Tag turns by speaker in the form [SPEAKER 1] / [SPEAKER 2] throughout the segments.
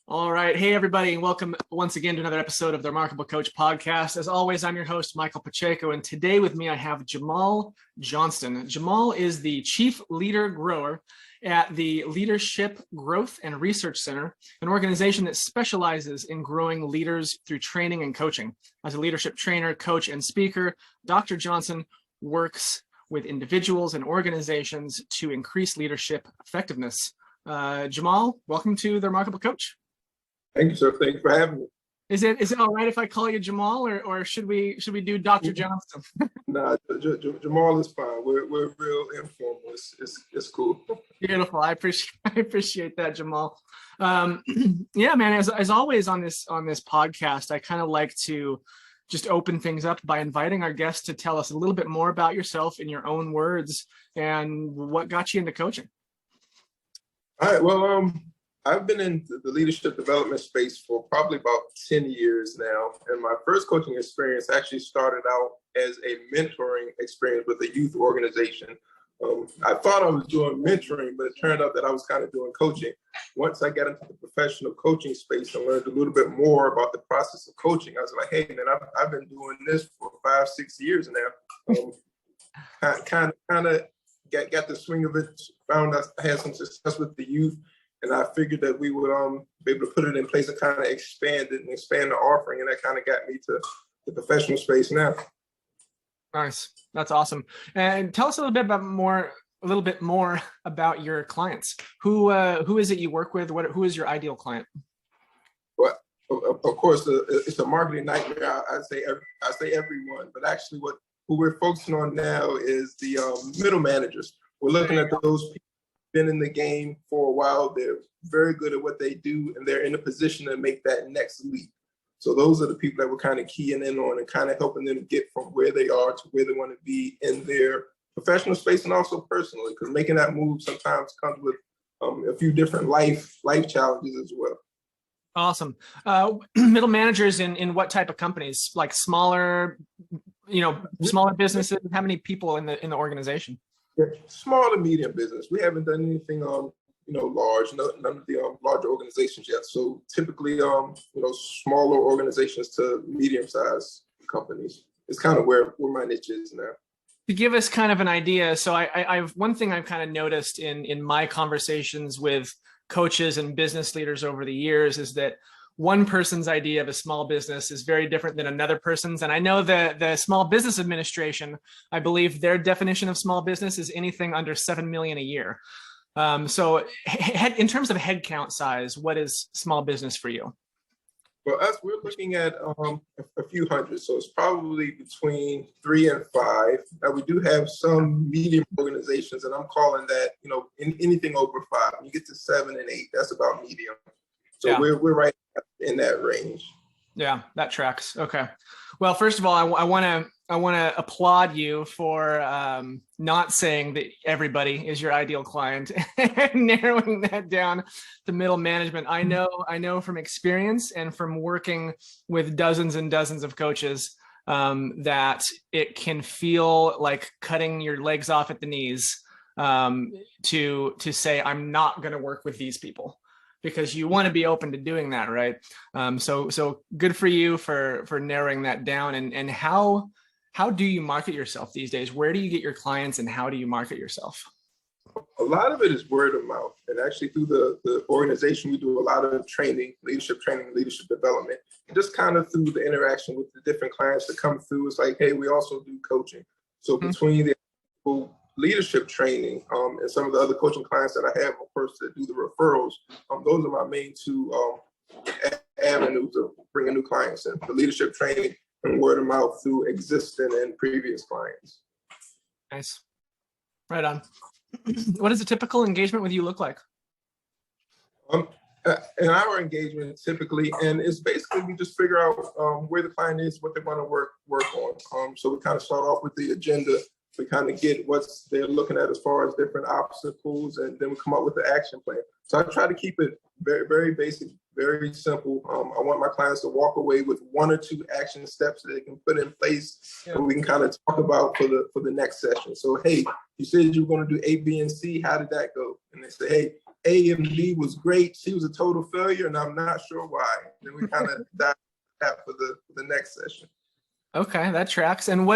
[SPEAKER 1] All right. Hey, everybody, and welcome once again to another episode of the Remarkable Coach podcast. As always, I'm your host, Michael Pacheco, and today with me, I have Jamaal Johnston. Jamaal is the Chief Leader Grower at the Leadership Growth and Research Center, an organization that specializes in growing leaders through training and coaching. As a leadership trainer, coach, and speaker, Dr. Johnston works with individuals and organizations to increase leadership effectiveness. Jamaal, welcome to the Remarkable Coach.
[SPEAKER 2] Thank you, sir. Thanks for having me.
[SPEAKER 1] Is it all right if I call you Jamaal, or should we do Dr. Johnston?
[SPEAKER 2] Nah, Jamaal is fine. We're real informal. It's cool.
[SPEAKER 1] Beautiful. I appreciate that, Jamaal. Yeah, man. As always on this podcast, I kind of like to just open things up by inviting our guests to tell us a little bit more about yourself in your own words and what got you into coaching.
[SPEAKER 2] All right. Well, I've been in the leadership development space for probably about 10 years now. And my first coaching experience actually started out as a mentoring experience with a youth organization. I thought I was doing mentoring, but it turned out that I was kind of doing coaching. Once I got into the professional coaching space and learned a little bit more about the process of coaching, I was like, hey, man, I've been doing this for 5-6 years now. Kind of got the swing of it, found I had some success with the youth. And I figured that we would be able to put it in place and kind of expand it and expand the offering. And that kind of got me to the professional space now.
[SPEAKER 1] Nice. That's awesome. And tell us a little bit more about your clients. Who is it you work with? Who is your ideal client?
[SPEAKER 2] Well, of course, it's a marketing nightmare. I say everyone, but actually who we're focusing on now is the middle managers. We're looking at those people been in the game for a while. They're very good at what they do, and they're in a position to make that next leap. So those are the people that we're kind of keying in on and kind of helping them get from where they are to where they want to be in their professional space and also personally, because making that move sometimes comes with a few different life challenges as well.
[SPEAKER 1] Awesome. Middle managers in what type of companies? Like smaller businesses? How many people in the organization?
[SPEAKER 2] Yeah, small to medium business. We haven't done anything, large. None of the larger organizations yet. So typically, smaller organizations to medium-sized companies. It's kind of where my niche is now.
[SPEAKER 1] To give us kind of an idea, so I've one thing I've kind of noticed in my conversations with coaches and business leaders over the years is that one person's idea of a small business is very different than another person's. And I know the Small Business Administration, I believe their definition of small business is anything under 7 million a year. So in terms of headcount size, what is small business for you?
[SPEAKER 2] For us, we're looking at a few hundred. So it's probably between 3 and 5. Now, we do have some medium organizations, and I'm calling that, anything over 5. When you get to 7 and 8, that's about medium. So yeah. We're right in that range.
[SPEAKER 1] Yeah, that tracks. Okay. Well, first of all, I want to applaud you for not saying that everybody is your ideal client and narrowing that down to middle management. I know from experience and from working with dozens and dozens of coaches that it can feel like cutting your legs off at the knees to say, I'm not going to work with these people. Because you want to be open to doing that, right? So good for you for narrowing that down. And how do you market yourself these days? Where do you get your clients, and how do you market yourself?
[SPEAKER 2] A lot of it is word of mouth, and actually through the organization, we do a lot of training, leadership development, and just kind of through the interaction with the different clients that come through. It's like, hey, we also do coaching. So between the leadership training and some of the other coaching clients that I have, of course, that do the referrals. Those are my main two avenues of bringing new clients in: the leadership training and word of mouth through existing and previous clients.
[SPEAKER 1] Nice. Right on. What does a typical engagement with you look like?
[SPEAKER 2] In our engagement, typically, and it's basically we just figure out where the client is, what they want to work on. So we kind of start off with the agenda. We kind of get what they're looking at as far as different obstacles, and then we come up with the action plan. So I try to keep it very, very basic, very simple. I want my clients to walk away with 1 or 2 action steps that they can put in place, and we can kind of talk about for the next session. So, hey, you said you were going to do A, B, and C. How did that go? And they say, hey, A and B was great. C was a total failure, and I'm not sure why. And then we kind of dive that for the next session.
[SPEAKER 1] Okay, that tracks. And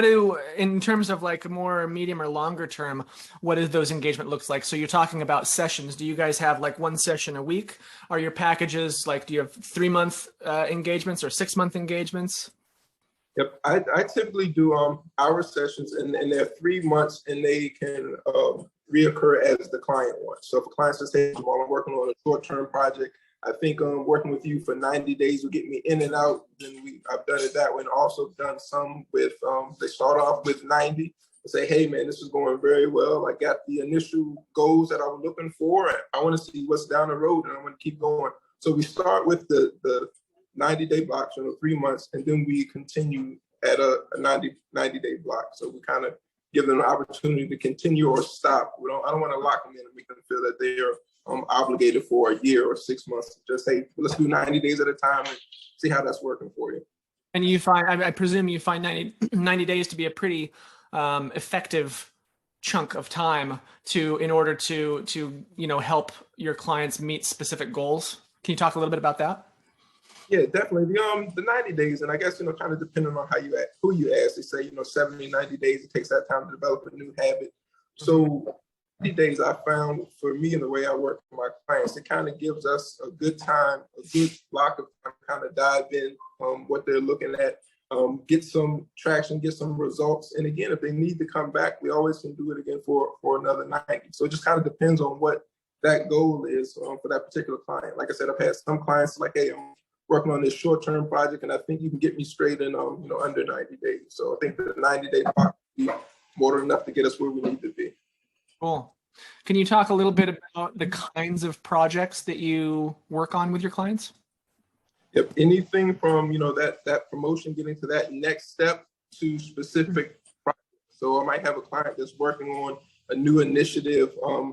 [SPEAKER 1] in terms of like more medium or longer term, what does those engagement looks like? So you're talking about sessions. Do you guys have like one session a week? Are your packages like, do you have 3-month engagements or 6-month engagements?
[SPEAKER 2] Yep, I typically do hour sessions, and they're 3 months, and they can reoccur as the client wants. So if a client says, "Hey, while I'm working on a short-term project, I think working with you for 90 days will get me in and out," then I've done it that way, and also done some with they start off with 90 and say, "Hey man, this is going very well. I got the initial goals that I was looking for, and I want to see what's down the road, and I want to keep going." So we start with the 90-day block, 3 months, and then we continue at a 90-day block. So we kind of give them an opportunity to continue or stop. I don't want to lock them in and make them feel that they are obligated for a year or 6 months. Just say, let's do 90 days at a time and see how that's working for you.
[SPEAKER 1] And you find, I presume you find 90 days to be a pretty effective chunk of time in order to help your clients meet specific goals. Can you talk a little bit about that?
[SPEAKER 2] Yeah, definitely. The 90 days, and I guess, kind of depending on who you ask, they say, 70, 90 days, it takes that time to develop a new habit. So 90 days I found for me and the way I work with my clients, it kind of gives us a good time, a good block of time to kind of dive in what they're looking at, get some traction, get some results. And again, if they need to come back, we always can do it again for another 90. So it just kind of depends on what that goal is for that particular client. Like I said, I've had some clients like, "Hey, I'm working on this short-term project, and I think you can get me straight in, under 90 days." So I think the 90-day block will be more than enough to get us where we need to be.
[SPEAKER 1] Cool. Can you talk a little bit about the kinds of projects that you work on with your clients?
[SPEAKER 2] Yep. Anything from, that promotion, getting to that next step, to specific projects. So I might have a client that's working on a new initiative. I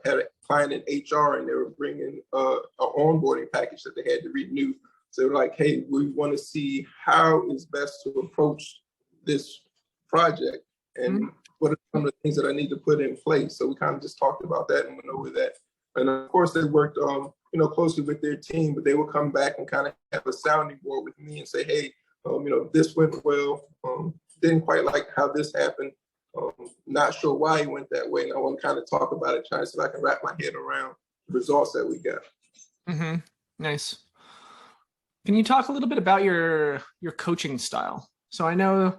[SPEAKER 2] had a client in HR, and they were bringing an onboarding package that they had to renew. So they're like, "Hey, we want to see how is best to approach this project, and what are some of the things that I need to put in place." So we kind of just talked about that and went over that. And of course, they worked closely with their team, but they would come back and kind of have a sounding board with me and say, "Hey, this went well. Didn't quite like how this happened. Not sure why it went that way." And I want to kind of talk about it, trying to see if I can wrap my head around the results that we got.
[SPEAKER 1] Mm-hmm. Nice. Can you talk a little bit about your coaching style? So I know,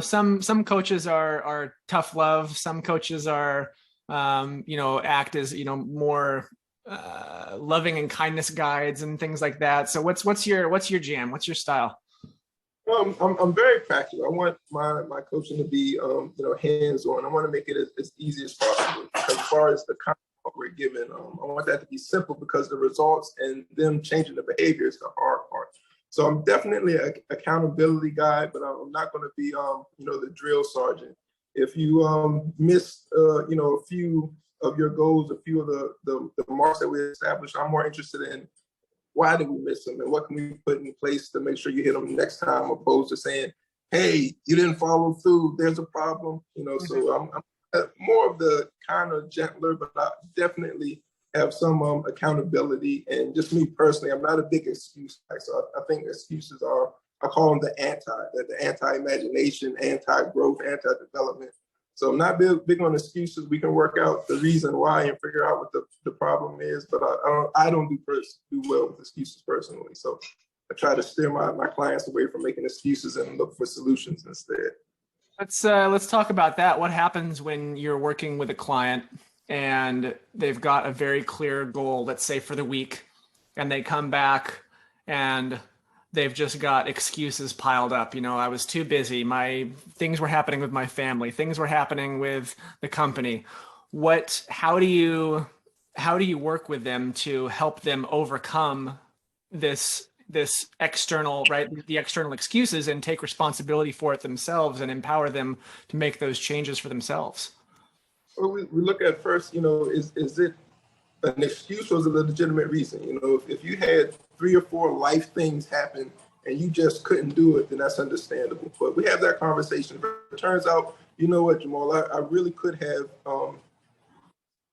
[SPEAKER 1] some coaches are tough love. Some coaches are, act as, more loving and kindness guides and things like that. So what's your jam? What's your style?
[SPEAKER 2] I'm very practical. I want my coaching to be, hands-on. I want to make it as easy as possible. As far as the content we're given, I want that to be simple, because the results and them changing the behavior is the hard part. So I'm definitely an accountability guy, but I'm not going to be, the drill sergeant. If you miss, a few of your goals, a few of the marks that we established, I'm more interested in why did we miss them and what can we put in place to make sure you hit them next time, opposed to saying, "Hey, you didn't follow through, there's a problem." So I'm more of the kind of gentler, but I definitely have some accountability. And just me personally, I'm not a big excuse guy. So I think excuses I call them the anti-imagination, anti-growth, anti-development. So I'm not big on excuses. We can work out the reason why and figure out what the problem is, but I don't do well with excuses personally. So I try to steer my clients away from making excuses and look for solutions instead.
[SPEAKER 1] Let's talk about that. What happens when you're working with a client and they've got a very clear goal, let's say for the week, and they come back and they've just got excuses piled up. I was too busy. Things were happening with my family. Things were happening with the company. How do you work with them to help them overcome this external, right? The external excuses, and take responsibility for it themselves and empower them to make those changes for themselves?
[SPEAKER 2] Well, we look at first, is it an excuse or is it a legitimate reason? If you had 3 or 4 life things happen and you just couldn't do it, then that's understandable. But we have that conversation. It turns out, you know what, Jamaal, I really could have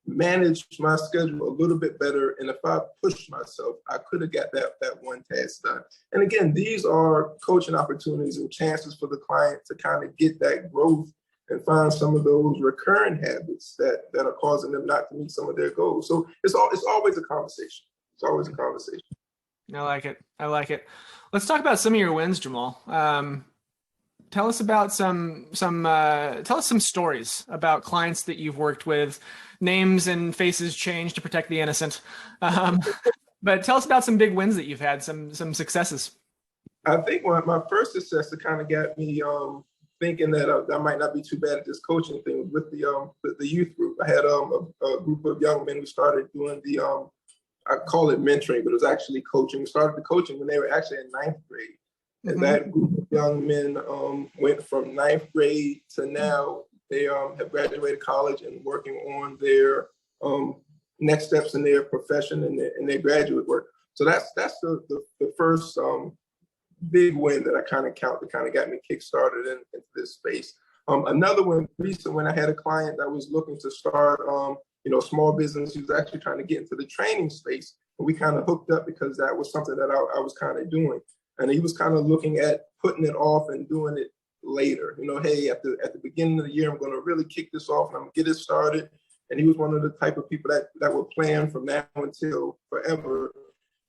[SPEAKER 2] managed my schedule a little bit better, and if I pushed myself, I could have got that one task done. And again, these are coaching opportunities and chances for the client to kind of get that growth and find some of those recurring habits that are causing them not to meet some of their goals. So it's always a conversation. It's always a conversation.
[SPEAKER 1] I like it. I like it. Let's talk about some of your wins, Jamaal. Tell us about some stories about clients that you've worked with. Names and faces change to protect the innocent. But tell us about some big wins that you've had, some successes.
[SPEAKER 2] I think my first success that kind of got me thinking that I might not be too bad at this coaching thing with the youth group. I had a group of young men who started doing I call it mentoring, but it was actually coaching. We started the coaching when they were actually in ninth grade. And that group of young men went from ninth grade to now they have graduated college and working on their next steps in their profession and their graduate work. So that's the first big win that I kind of count that kind of got me kickstarted into this space. Another one, recent when I had a client that was looking to start small business. He was actually trying to get into the training space. And we kind of hooked up because that was something that I was kind of doing. And he was kind of looking at putting it off and doing it later. Hey, at the beginning of the year, I'm going to really kick this off and I'm going to get it started. And he was one of the type of people that would plan from now until forever.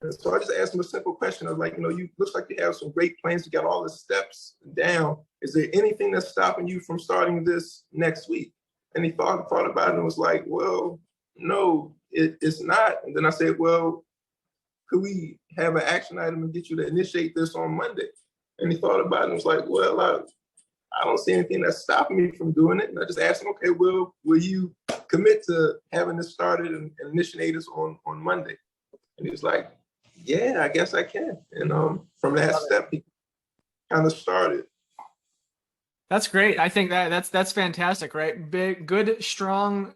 [SPEAKER 2] And so I just asked him a simple question. I was like, you looks like you have some great plans. You got all the steps down. Is there anything that's stopping you from starting this next week? And he thought about it and was like, well, no, it's not. And then I said, well, could we have an action item and get you to initiate this on Monday? And he thought about it and was like, well, I don't see anything that's stopping me from doing it. And I just asked him, okay, well, will you commit to having this started and initiate this on Monday? And he was like, yeah, I guess I can. And from that step, he kind of started.
[SPEAKER 1] That's great. I think that's fantastic, right? Big, good, strong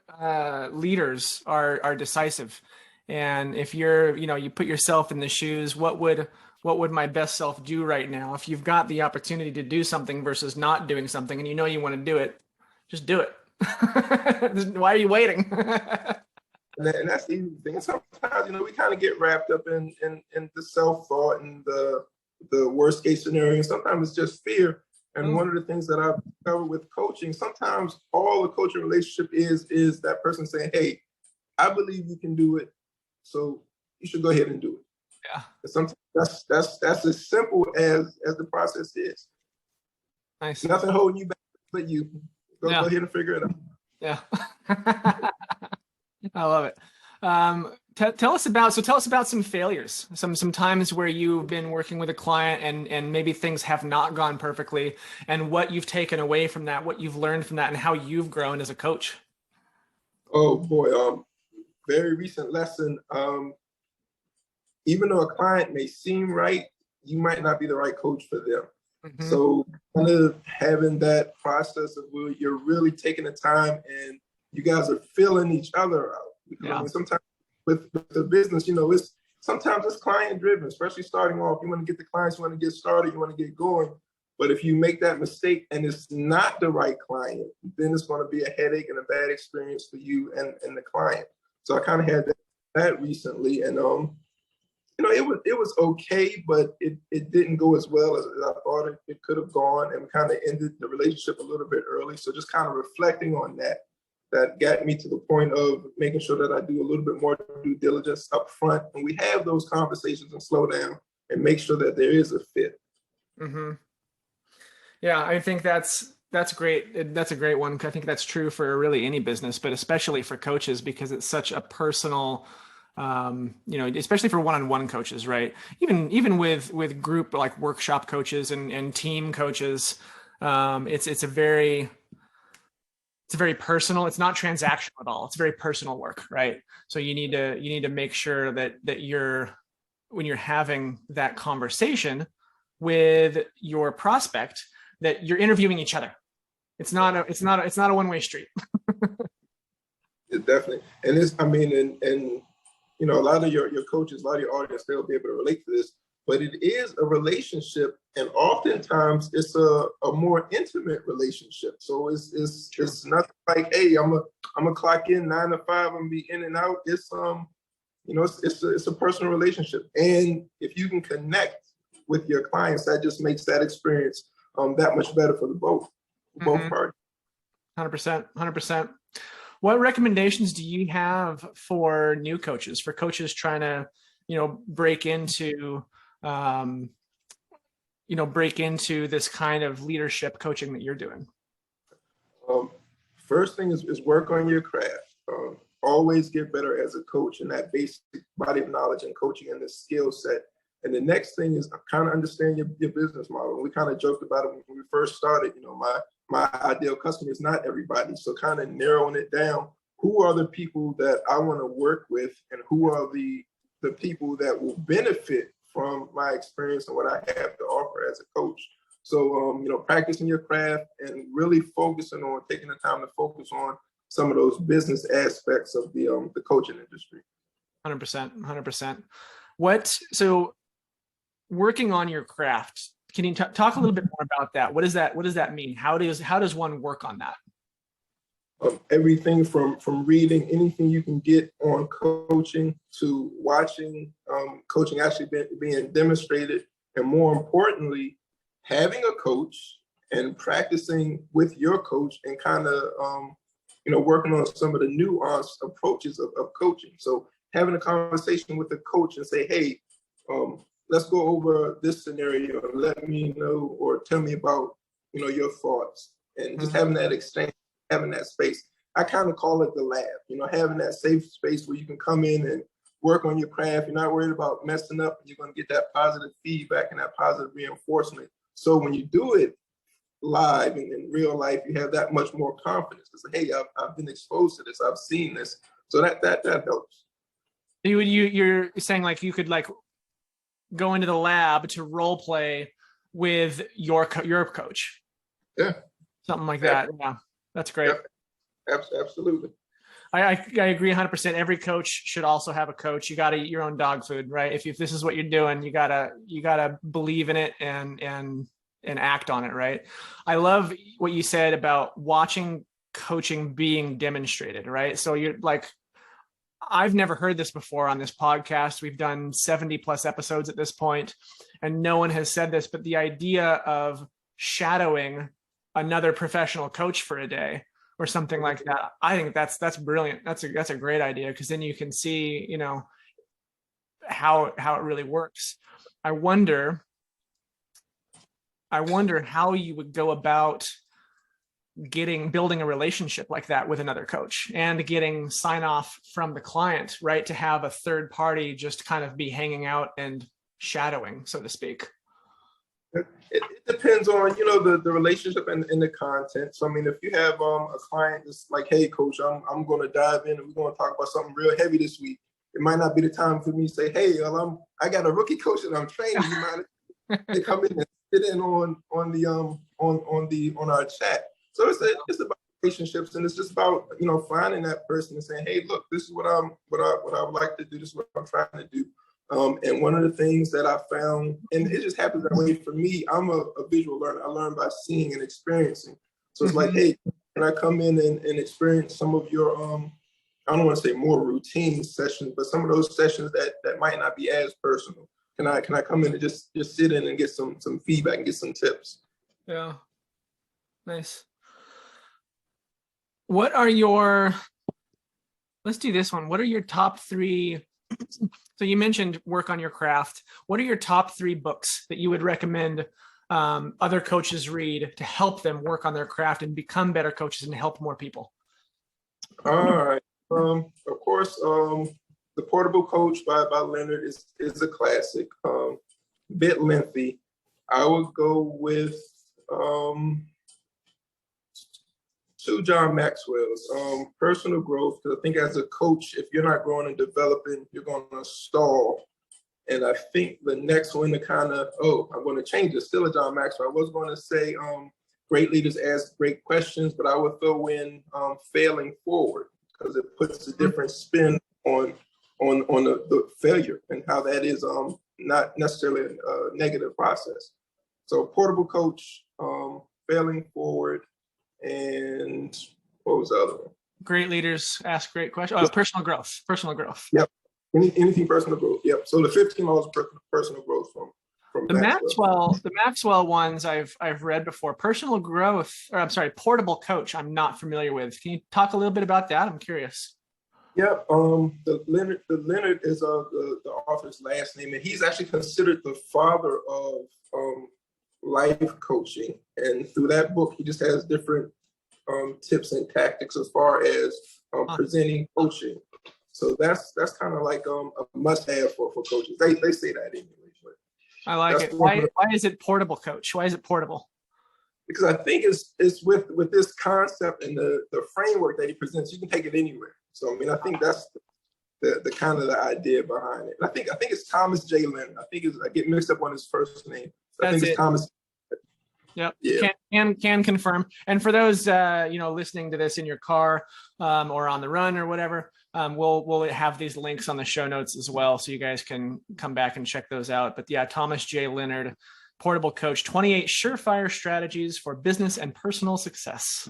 [SPEAKER 1] leaders are decisive. And if you put yourself in the shoes, what would my best self do right now? If you've got the opportunity to do something versus not doing something, and you want to do it, just do it. Why are you waiting?
[SPEAKER 2] And that's the thing. And sometimes, we kind of get wrapped up in the self-thought and the worst case scenario. And sometimes it's just fear. And one of the things that I've covered with coaching, sometimes all the coaching relationship is that person saying, hey, I believe you can do it. So you should go ahead and do it.
[SPEAKER 1] Yeah.
[SPEAKER 2] And sometimes that's as simple as the process is.
[SPEAKER 1] Nice.
[SPEAKER 2] Nothing holding you back but you. Go ahead and figure it out.
[SPEAKER 1] Yeah. I love it. Tell us about some failures, some times where you've been working with a client and maybe things have not gone perfectly, and what you've taken away from that, what you've learned from that, and how you've grown as a coach.
[SPEAKER 2] Oh boy, very recent lesson. Even though a client may seem right, you might not be the right coach for them. Mm-hmm. So kind of having that process of where you're really taking the time and you guys are filling each other out. Because sometimes with the business, sometimes it's client driven, especially starting off. You want to get the clients, you want to get started, you want to get going. But if you make that mistake and it's not the right client, then it's going to be a headache and a bad experience for you and the client. So I kind of had that recently, and it was okay, but it didn't go as well as I thought it could have gone, and we kind of ended the relationship a little bit early. So just kind of reflecting on that got me to the point of making sure that I do a little bit more due diligence up front, and we have those conversations and slow down and make sure that there is a fit.
[SPEAKER 1] Mm-hmm. Yeah, I think that's great. That's a great one. I think that's true for really any business, but especially for coaches, because it's such a personal, especially for one-on-one coaches, right? Even with group like workshop coaches and team coaches, it's very personal. It's not transactional at all. It's very personal work, right? So you need to make sure that when you're having that conversation with your prospect, that you're interviewing each other. It's not a one-way street.
[SPEAKER 2] It definitely, and a lot of your coaches, a lot of your audience, they'll be able to relate to this. but it is a relationship, and oftentimes it's a more intimate relationship. So it's nothing like, hey, I'm a clock in 9 to 5 and be in and out. It's it's a personal relationship, and if you can connect with your clients, that just makes that experience that much better for both parties.
[SPEAKER 1] 100%, 100%. What recommendations do you have for new coaches, for coaches trying to, break into this kind of leadership coaching that you're doing?
[SPEAKER 2] First thing is work on your craft. Always get better as a coach, and that basic body of knowledge and coaching and the skill set. And the next thing is kind of understand your business model. We kind of joked about it when we first started. My ideal customer is not everybody. So kind of narrowing it down, who are the people that I want to work with, and who are the people that will benefit from my experience and what I have to offer as a coach. So, practicing your craft and really focusing on taking the time to focus on some of those business aspects of the coaching industry.
[SPEAKER 1] 100%, 100%. So working on your craft, can you talk a little bit more about that? What does that mean? How does one work on that?
[SPEAKER 2] Everything from reading anything you can get on coaching to watching coaching actually being demonstrated, and more importantly, having a coach and practicing with your coach and kind of working on some of the nuanced approaches of coaching. So having a conversation with the coach and say, hey, let's go over this scenario. Let me know or tell me about your thoughts, and just having that exchange, having that space. I kind of call it the lab. Having that safe space where you can come in and work on your craft. You're not worried about messing up, and you're going to get that positive feedback and that positive reinforcement. So when you do it live and in real life, you have that much more confidence. It's like, hey, I've been exposed to this. I've seen this. So that helps.
[SPEAKER 1] You're saying like you could like go into the lab to role play with your coach.
[SPEAKER 2] Yeah.
[SPEAKER 1] Something like that. Yeah. That's great.
[SPEAKER 2] Yeah. Absolutely.
[SPEAKER 1] I agree 100%. Every coach should also have a coach. You got to eat your own dog food, right? If this is what you're doing, you gotta believe in it and act on it, right? I love what you said about watching coaching being demonstrated, right? So you're like, I've never heard this before on this podcast. We've done 70 plus episodes at this point, and no one has said this, but the idea of shadowing another professional coach for a day or something like that, I think that's brilliant. That's a great idea, because then you can see, how it really works. I wonder how you would go about building a relationship like that with another coach and getting sign off from the client, right? To have a third party just kind of be hanging out and shadowing, so to speak.
[SPEAKER 2] It depends on, the relationship and the content. So, I mean, if you have a client that's like, hey, coach, I'm going to dive in and we're going to talk about something real heavy this week. It might not be the time for me to say, hey, I got a rookie coach that I'm training. You mind they come in and sit in on our chat. So it's about relationships, and it's just about finding that person and saying, hey, look, this is what I would like to do. This is what I'm trying to do. And one of the things that I found, and it just happens that way for me, I'm a visual learner. I learn by seeing and experiencing. So it's like, hey, can I come in and experience some of your, I don't want to say more routine sessions, but some of those sessions that might not be as personal. Can I come in and just sit in and get some feedback and get some tips?
[SPEAKER 1] Yeah. Nice. Let's do this one. What are your top 3? So you mentioned work on your craft. What are your top 3 books that you would recommend other coaches read to help them work on their craft and become better coaches and help more people?
[SPEAKER 2] All right. Of course, The Portable Coach by Leonard is a classic. Bit lengthy. I would go with 2 John Maxwell's, Personal Growth, because I think as a coach, if you're not growing and developing, you're going to stall. And I think the next one to kind of, I'm going to change it, still a John Maxwell. I was going to say great leaders ask great questions, but I would throw in Failing Forward, because it puts a different spin on the failure and how that is not necessarily a negative process. So portable coach, failing forward, and what was the other one?
[SPEAKER 1] Great leaders ask great questions. Oh, personal growth. Personal growth.
[SPEAKER 2] Yep. Anything personal growth. Yep. So the 15 laws of personal growth from
[SPEAKER 1] the Maxwell ones I've read before. Personal growth, or I'm sorry, portable coach. I'm not familiar with. Can you talk a little bit about that? I'm curious.
[SPEAKER 2] Yep. The Leonard is the author's last name, and he's actually considered the father of life coaching. And through that book, he just has different tips and tactics as far as presenting coaching. So that's kind of like a must-have for coaches. They say that anyway. But
[SPEAKER 1] I like it. Why is it portable, coach? Why is it portable?
[SPEAKER 2] Because I think it's with this concept and the framework that he presents, you can take it anywhere. So I mean, I think that's the kind of the idea behind it. And I think it's Thomas J. Leonard. I get mixed up on his first name. I think it's Thomas.
[SPEAKER 1] Yep. Yeah. Can confirm. And for those listening to this in your car or on the run or whatever, we'll have these links on the show notes as well, so you guys can come back and check those out. But yeah, Thomas J. Leonard, portable coach, 28 surefire strategies for business and personal success.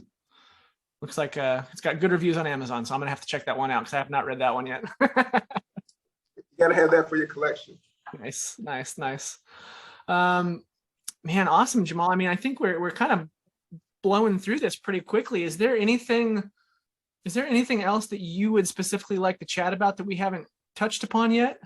[SPEAKER 1] Looks like it's got good reviews on Amazon, so I'm gonna have to check that one out because I have not read that one yet.
[SPEAKER 2] You gotta have that for your collection.
[SPEAKER 1] Nice. Man, awesome, Jamaal. I mean, I think we're kind of blowing through this pretty quickly. Is there anything else that you would specifically like to chat about that we haven't touched upon yet?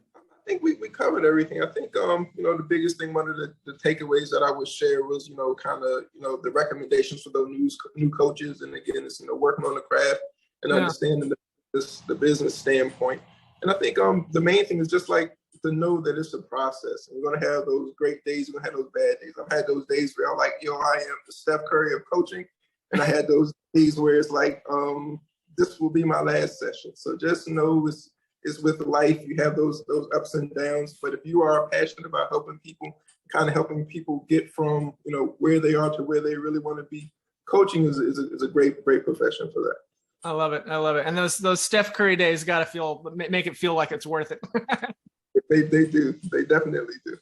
[SPEAKER 2] I think we covered everything. I think the biggest thing, one of the takeaways that I would share was the recommendations for those new coaches, and again, it's working on the craft and understanding the business standpoint. And I think the main thing is just like to know that it's a process. And we're going to have those great days. We're going to have those bad days. I've had those days where I'm like, I am the Steph Curry of coaching. And I had those days where it's like, this will be my last session. So just know it's with life. You have those ups and downs. But if you are passionate about helping people, kind of helping people get from, where they are to where they really want to be, coaching is a great profession for that.
[SPEAKER 1] I love it. And those Steph Curry days got to make it feel like it's worth it.
[SPEAKER 2] They do. They definitely do.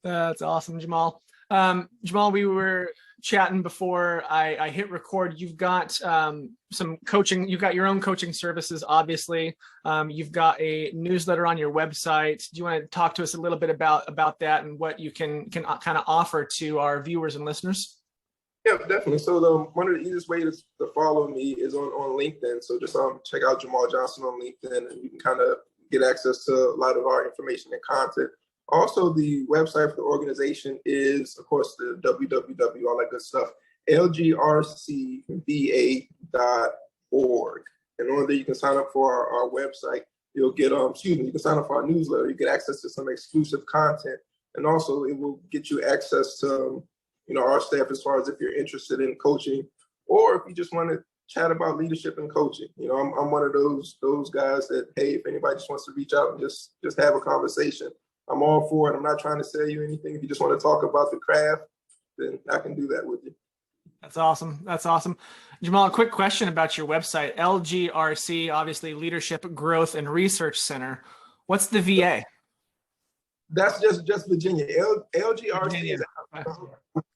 [SPEAKER 1] That's awesome, Jamaal. Jamaal, we were chatting before I hit record. You've got some coaching. You've got your own coaching services, obviously. You've got a newsletter on your website. Do you want to talk to us a little bit about that and what you can kind of offer to our viewers and listeners?
[SPEAKER 2] Yeah, definitely. So one of the easiest ways to follow me is on LinkedIn. So just check out Jamaal Johnston on LinkedIn, and you can kind of get access to a lot of our information and content. Also, the website for the organization is, of course, the www, all that good stuff, lgrcva.org. And on there, you can sign up for our website. You'll get, you can sign up for our newsletter. You get access to some exclusive content. And also, it will get you access to, our staff as far as if you're interested in coaching, or if you just want to chat about leadership and coaching. I'm one of those guys that, hey, if anybody just wants to reach out and just have a conversation, I'm all for it. I'm not trying to sell you anything. If you just want to talk about the craft, then I can do that with you.
[SPEAKER 1] That's awesome. Jamaal, a quick question about your website, LGRC, obviously Leadership Growth and Research Center. What's the VA?
[SPEAKER 2] That's just Virginia. LGRC is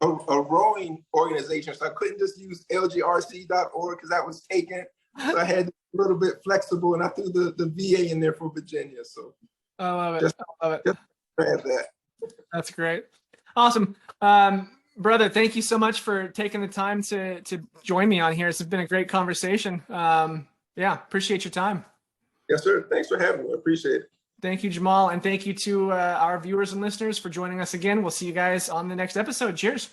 [SPEAKER 2] a rowing organization, so I couldn't just use lgrc.org because that was taken. So I had to be a little bit flexible, and I threw the VA in there for Virginia. So
[SPEAKER 1] I love it.
[SPEAKER 2] Just have that.
[SPEAKER 1] That's great. Awesome. Brother, thank you so much for taking the time to join me on here. This has been a great conversation. Appreciate your time.
[SPEAKER 2] Yes, sir. Thanks for having me. I appreciate it.
[SPEAKER 1] Thank you, Jamaal. And thank you to our viewers and listeners for joining us again. We'll see you guys on the next episode. Cheers.